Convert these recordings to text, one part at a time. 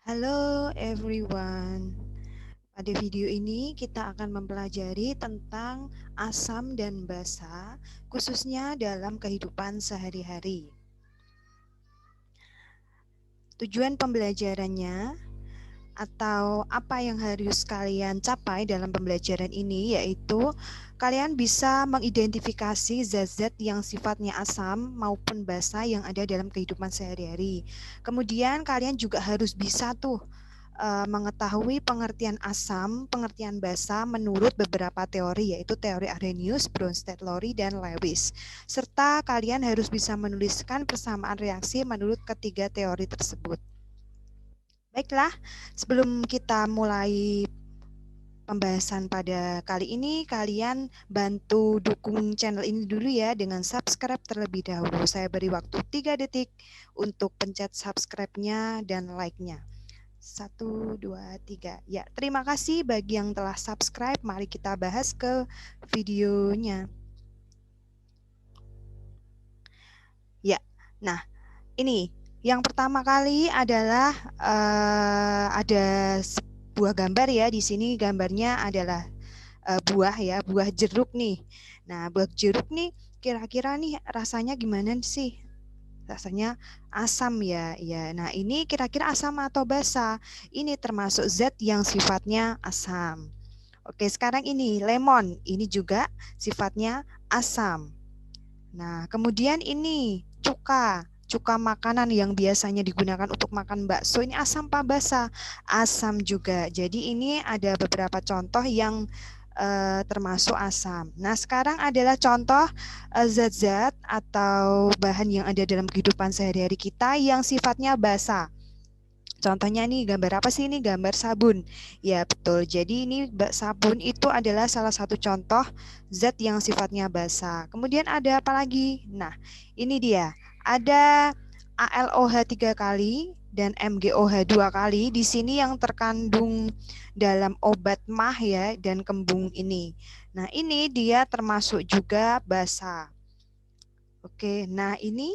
Halo everyone. Pada video ini kita akan mempelajari tentang asam dan basa, khususnya dalam kehidupan sehari-hari. Tujuan pembelajarannya atau apa yang harus kalian capai dalam pembelajaran ini yaitu kalian bisa mengidentifikasi zat-zat yang sifatnya asam maupun basa yang ada dalam kehidupan sehari-hari. Kemudian kalian juga harus bisa mengetahui pengertian asam, pengertian basa menurut beberapa teori yaitu teori Arrhenius, Bronsted, Lowry, dan Lewis. Serta kalian harus bisa menuliskan persamaan reaksi menurut ketiga teori tersebut. Baiklah, sebelum kita mulai pembahasan pada kali ini, kalian bantu dukung channel ini dulu ya dengan subscribe terlebih dahulu. Saya beri waktu 3 detik untuk pencet subscribe-nya dan like-nya. 1, 2, 3. Ya, terima kasih bagi yang telah subscribe. Mari kita bahas ke videonya. Ya, nah ini yang pertama kali adalah ada sebuah gambar ya. Di sini gambarnya adalah buah ya, buah jeruk nih. Nah, buah jeruk nih kira-kira nih rasanya gimana sih? Rasanya asam ya. Ya. Nah, ini kira-kira asam atau basa? Ini termasuk zat yang sifatnya asam. Oke, sekarang ini lemon. Ini juga sifatnya asam. Nah, kemudian ini cuka. Cuka makanan yang biasanya digunakan untuk makan bakso ini asam apa basa? Asam juga. Jadi ini ada beberapa contoh yang termasuk asam. Nah, sekarang adalah contoh zat-zat atau bahan yang ada dalam kehidupan sehari-hari kita yang sifatnya basa. Contohnya nih, gambar apa sih ini? Gambar sabun. Ya, betul. Jadi ini sabun itu adalah salah satu contoh zat yang sifatnya basa. Kemudian ada apa lagi? Nah, ini dia. Ada ALOH 3 kali dan MgOH 2 kali. Di sini yang terkandung dalam obat mah ya dan kembung ini. Nah, ini dia termasuk juga basa. Oke, nah ini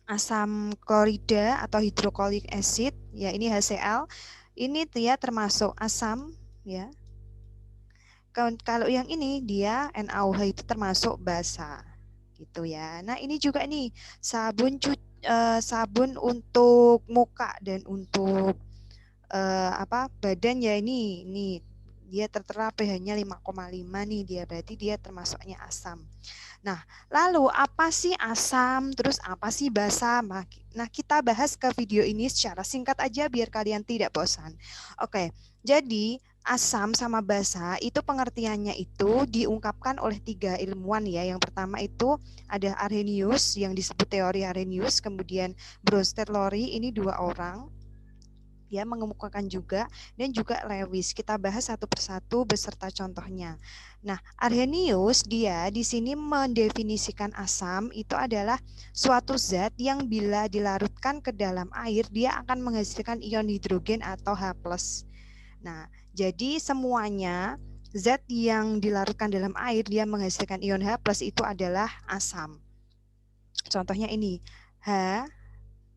asam klorida atau hidroklorik acid ya, ini HCl. Ini dia termasuk asam ya. Kalau yang ini dia NaOH itu termasuk basa gitu ya. Nah, ini juga nih sabun untuk muka dan untuk badan ya, ini dia tertera pH-nya 5,5 nih, dia berarti dia termasuknya asam. Nah, lalu apa sih asam? Terus apa sih basa? Nah, kita bahas ke video ini secara singkat aja biar kalian tidak bosan. Oke, jadi asam sama basa itu pengertiannya itu diungkapkan oleh 3 ilmuwan ya. Yang pertama itu ada Arrhenius yang disebut teori Arrhenius, kemudian Bronsted, Lowry, ini 2 orang ya mengemukakan juga, dan juga Lewis. Kita bahas satu persatu beserta contohnya. Nah, Arrhenius dia di sini mendefinisikan asam itu adalah suatu zat yang bila dilarutkan ke dalam air dia akan menghasilkan ion hidrogen atau H+. Nah, jadi semuanya zat yang dilarutkan dalam air dia menghasilkan ion H+ itu adalah asam. Contohnya ini H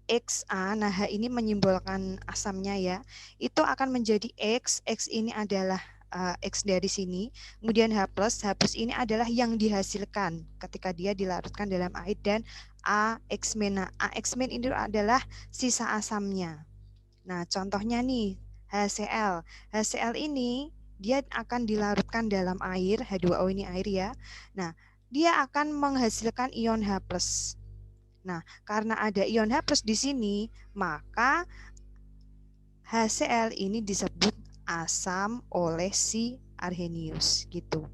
XA, nah H ini menyimbolkan asamnya ya, itu akan menjadi X ini adalah X dari sini, kemudian H plus ini adalah yang dihasilkan ketika dia dilarutkan dalam air, dan AX min. Nah, AX min ini adalah sisa asamnya. Nah, contohnya nih HCl. HCl ini dia akan dilarutkan dalam air, H2O ini air ya. Nah, dia akan menghasilkan ion H+. Nah, karena ada ion H+ di sini, maka HCl ini disebut asam oleh si Arrhenius gitu.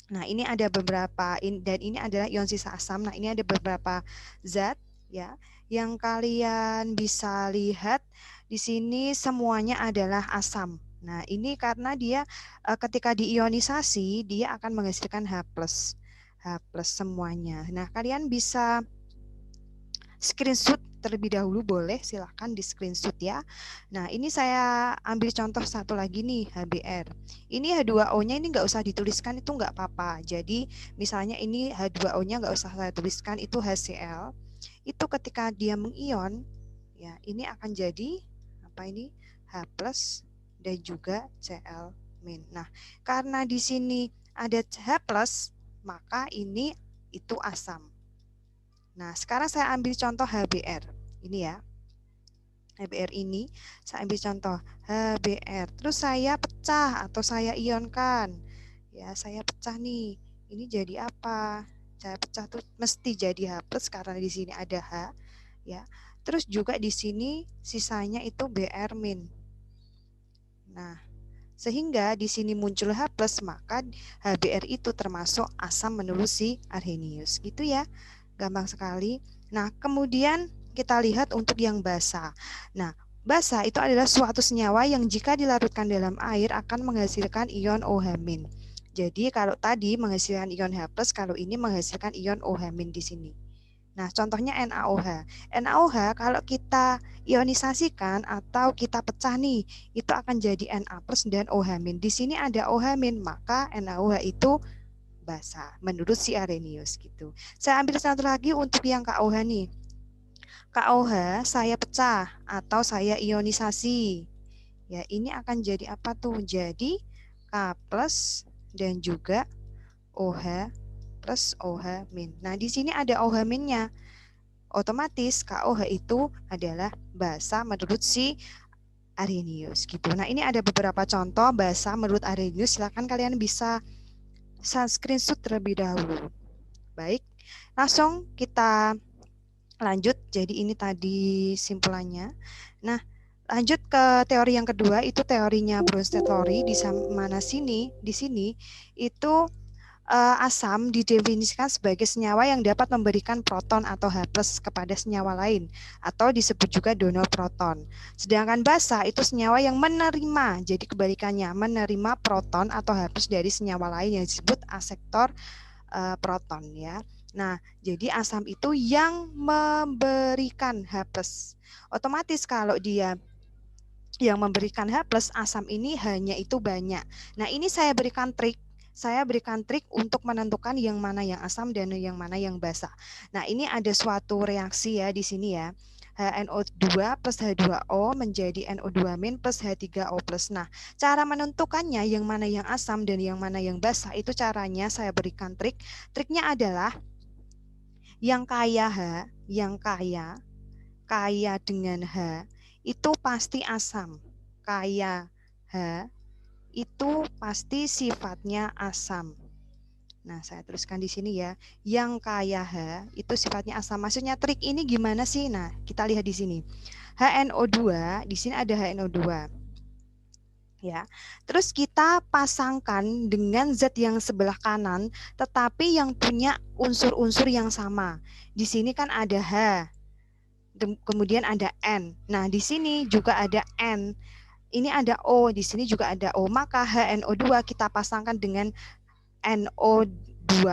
Nah, ini ada beberapa dan ini adalah ion sisa asam. Nah, ini ada beberapa zat ya yang kalian bisa lihat di sini semuanya adalah asam. Nah, ini karena dia ketika diionisasi dia akan menghasilkan H+. H+ semuanya. Nah, kalian bisa screenshot terlebih dahulu, boleh silahkan di screenshot ya. Nah, ini saya ambil contoh satu lagi nih, HBr. Ini H2O-nya ini nggak usah dituliskan, itu nggak apa-apa. Jadi misalnya ini H2O-nya nggak usah saya tuliskan, itu HCl. Itu ketika dia mengion Ya, ini akan jadi apa ini? H plus dan juga Cl min. Nah, karena di sini ada H plus, maka ini itu asam. Nah, sekarang saya ambil contoh HBr. Ini ya. HBr ini saya ambil contoh HBr. Terus saya pecah atau saya ionkan. Ya, saya pecah nih. Ini jadi apa? Saya pecah tuh mesti jadi H plus karena di sini ada H, ya. Terus juga di sini sisanya itu Br min. Nah, sehingga di sini muncul H plus, maka HBr itu termasuk asam menurut si Arrhenius. Gitu ya. Gampang sekali. Nah, kemudian kita lihat untuk yang basa. Nah, basa itu adalah suatu senyawa yang jika dilarutkan dalam air akan menghasilkan ion OH-. Jadi kalau tadi menghasilkan ion H+, kalau ini menghasilkan ion OH- di sini. Nah, contohnya NaOH. NaOH kalau kita ionisasikan atau kita pecah nih, itu akan jadi Na+ dan OH-. Di sini ada OH-, maka NaOH itu basa menurut si Arrhenius gitu. Saya ambil satu lagi untuk yang KOH nih. KOH saya pecah atau saya ionisasi. Ya, ini akan jadi apa tuh? Jadi K+ dan juga OH plus OH-. Nah, di sini ada OH-nya. Otomatis KOH itu adalah basa menurut si Arrhenius gitu. Nah, ini ada beberapa contoh basa menurut Arrhenius. Silakan kalian bisa screenshot terlebih dahulu. Baik, langsung kita lanjut. Jadi ini tadi simpulannya. Nah, lanjut ke teori yang kedua, itu teorinya Bronsted-Lowry. Di sini itu asam didefinisikan sebagai senyawa yang dapat memberikan proton atau H+ kepada senyawa lain atau disebut juga donor proton. Sedangkan basa itu senyawa yang menerima, jadi kebalikannya, menerima proton atau H+ dari senyawa lain yang disebut asektor proton ya. Nah, jadi asam itu yang memberikan H+. Otomatis kalau dia yang memberikan H+, asam ini hanya itu banyak. Nah, ini saya berikan trik untuk menentukan yang mana yang asam dan yang mana yang basa. Nah, ini ada suatu reaksi ya di sini ya. HNO2 plus H2O menjadi NO2- plus H3O+. Nah, cara menentukannya yang mana yang asam dan yang mana yang basa itu caranya saya berikan trik. Triknya adalah yang kaya H, yang kaya dengan H itu pasti asam. Kaya H itu pasti sifatnya asam. Nah, saya tuliskan di sini ya. Yang kaya H itu sifatnya asam. Maksudnya trik ini gimana sih? Nah, kita lihat di sini. HNO2, di sini ada HNO2. Ya. Terus kita pasangkan dengan zat yang sebelah kanan, tetapi yang punya unsur-unsur yang sama. Di sini kan ada H, kemudian ada N. Nah, di sini juga ada N. Ini ada O, di sini juga ada O. Maka HNO2 kita pasangkan dengan NO2-.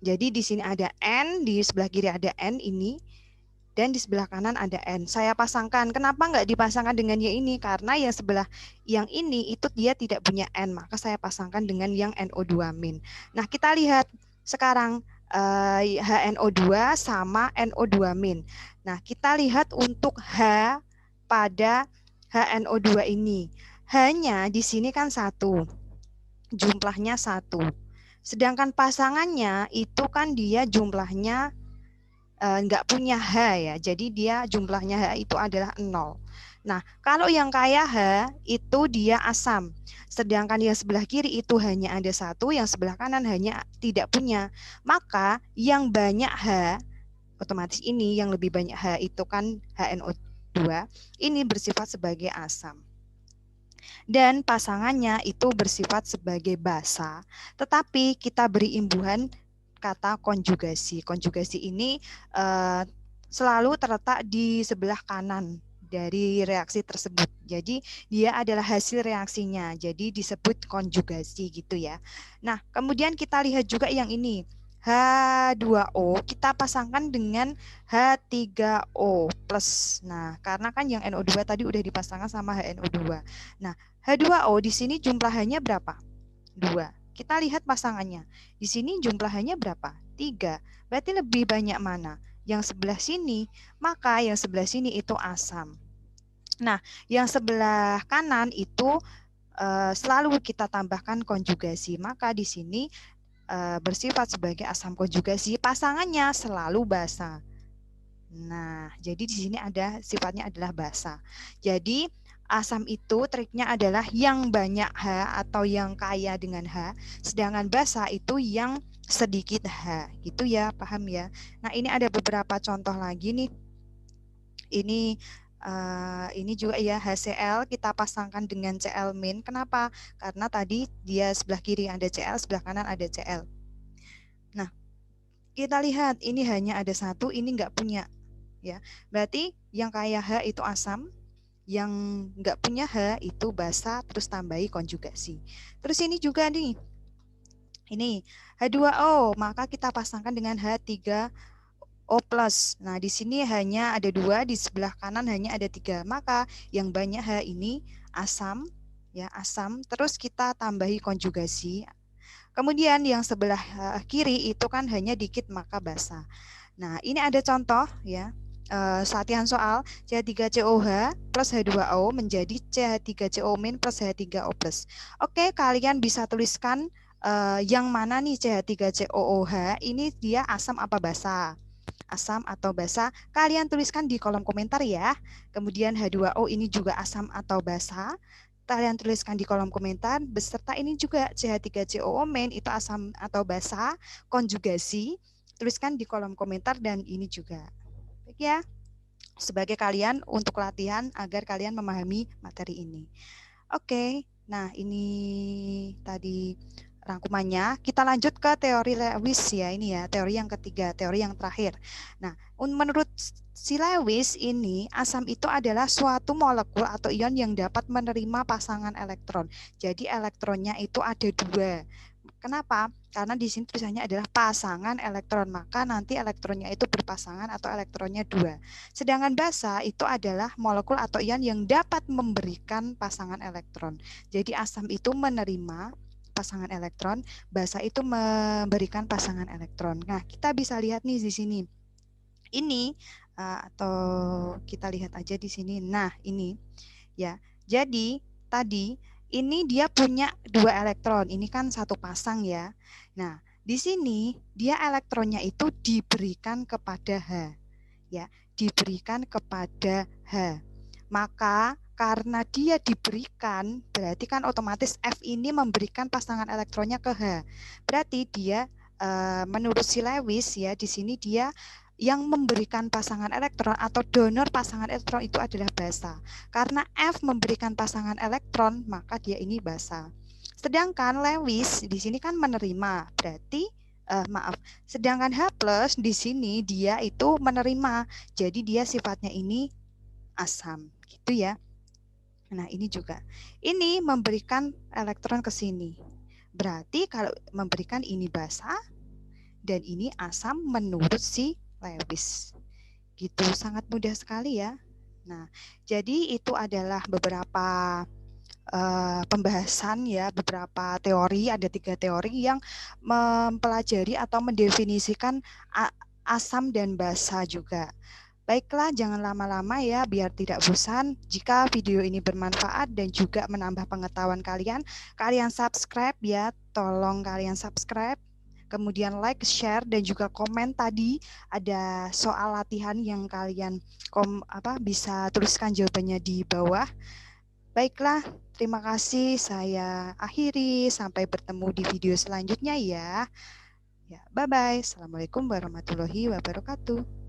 Jadi di sini ada N, di sebelah kiri ada N ini, dan di sebelah kanan ada N. Saya pasangkan. Kenapa nggak dipasangkan dengan yang ini? Karena yang sebelah yang ini itu dia tidak punya N, maka saya pasangkan dengan yang NO2-. Nah, kita lihat sekarang HNO2 sama NO2-. Nah, kita lihat untuk H pada HNO2 ini. Hanya di sini kan satu. Jumlahnya satu. Sedangkan pasangannya itu kan dia jumlahnya nggak punya H ya. Jadi dia jumlahnya H itu adalah 0. Nah, kalau yang kaya H itu dia asam. Sedangkan yang sebelah kiri itu hanya ada satu, yang sebelah kanan hanya tidak punya. Maka yang banyak H, otomatis ini yang lebih banyak H itu kan HNO2, ini bersifat sebagai asam. Dan pasangannya itu bersifat sebagai basa, tetapi kita beri imbuhan kata konjugasi. Konjugasi ini selalu terletak di sebelah kanan dari reaksi tersebut. Jadi dia adalah hasil reaksinya. Jadi disebut konjugasi gitu ya. Nah, kemudian kita lihat juga yang ini. H2O kita pasangkan dengan H3O+. Nah, karena kan yang NO2 tadi udah dipasangkan sama HNO2. Nah, H2O di sini jumlahnya berapa? 2. Kita lihat pasangannya. Di sini jumlahnya berapa? 3. Berarti lebih banyak mana? yang sebelah sini, maka yang sebelah sini itu asam. Nah, yang sebelah kanan itu selalu kita tambahkan konjugasi. Maka di sini bersifat sebagai asam konjugasi, pasangannya selalu basa. Nah, jadi di sini ada sifatnya adalah basa. Jadi asam itu triknya adalah yang banyak H atau yang kaya dengan H, sedangkan basa itu yang sedikit H. Gitu ya, paham ya? Nah, ini ada beberapa contoh lagi nih. Ini juga ya HCl kita pasangkan dengan Cl-. Kenapa? Karena tadi dia sebelah kiri ada Cl, sebelah kanan ada Cl. Nah, kita lihat ini hanya ada satu, ini nggak punya. Ya, berarti yang kaya H itu asam, yang nggak punya H itu basa, terus tambahi konjugasi. Terus ini juga nih, ini H2O, maka kita pasangkan dengan H3O+. Nah, di sini hanya ada 2, di sebelah kanan hanya ada 3. Maka yang banyak H ini asam, ya asam. Terus kita tambahi konjugasi. Kemudian yang sebelah kiri itu kan hanya dikit maka basa. Nah, ini ada contoh ya. Latihan soal CH3COH plus H2O menjadi CH3CO- plus H3O+. Oke, kalian bisa tuliskan yang mana nih CH3COOH ini dia asam apa basa? Asam atau basa, kalian tuliskan di kolom komentar ya. Kemudian H2O ini juga asam atau basa, kalian tuliskan di kolom komentar. Beserta ini juga CH3COO- itu asam atau basa, konjugasi, tuliskan di kolom komentar dan ini juga. Baik ya, sebagai kalian untuk latihan agar kalian memahami materi ini. Oke, nah ini tadi rangkumannya. Kita lanjut ke teori Lewis ya, ini ya, teori yang ketiga, teori yang terakhir. Nah, menurut si Lewis ini, asam itu adalah suatu molekul atau ion yang dapat menerima pasangan elektron. Jadi elektronnya itu ada 2. Kenapa? Karena di sini tulisannya adalah pasangan elektron, maka nanti elektronnya itu berpasangan atau elektronnya 2. Sedangkan basa itu adalah molekul atau ion yang dapat memberikan pasangan elektron. Jadi asam itu menerima pasangan elektron, basa itu memberikan pasangan elektron. Nah, kita bisa lihat nih di sini. Ini atau kita lihat aja di sini. Nah, ini ya. Jadi tadi ini dia punya 2 elektron. Ini kan satu pasang ya. Nah, di sini dia elektronnya itu diberikan kepada H. Ya, diberikan kepada H. Maka karena dia diberikan, berarti kan otomatis F ini memberikan pasangan elektronnya ke H. Berarti dia menurut si Lewis ya, di sini dia yang memberikan pasangan elektron atau donor pasangan elektron itu adalah basa. Karena F memberikan pasangan elektron, maka dia ini basa. Sedangkan Lewis di sini kan menerima, berarti sedangkan H+ di sini dia itu menerima. Jadi dia sifatnya ini asam, gitu ya. Nah, ini juga. Ini memberikan elektron ke sini. Berarti kalau memberikan ini basa dan ini asam menurut si Lewis. Gitu, sangat mudah sekali ya. Nah, jadi itu adalah beberapa pembahasan ya, beberapa teori, ada 3 teori yang mempelajari atau mendefinisikan asam dan basa juga. Baiklah, jangan lama-lama ya biar tidak bosan. Jika video ini bermanfaat dan juga menambah pengetahuan kalian, kalian subscribe ya, tolong kalian subscribe. Kemudian like, share, dan juga komen tadi ada soal latihan yang kalian bisa tuliskan jawabannya di bawah. Baiklah, terima kasih. Saya akhiri. Sampai bertemu di video selanjutnya ya. Ya, bye-bye. Assalamualaikum warahmatullahi wabarakatuh.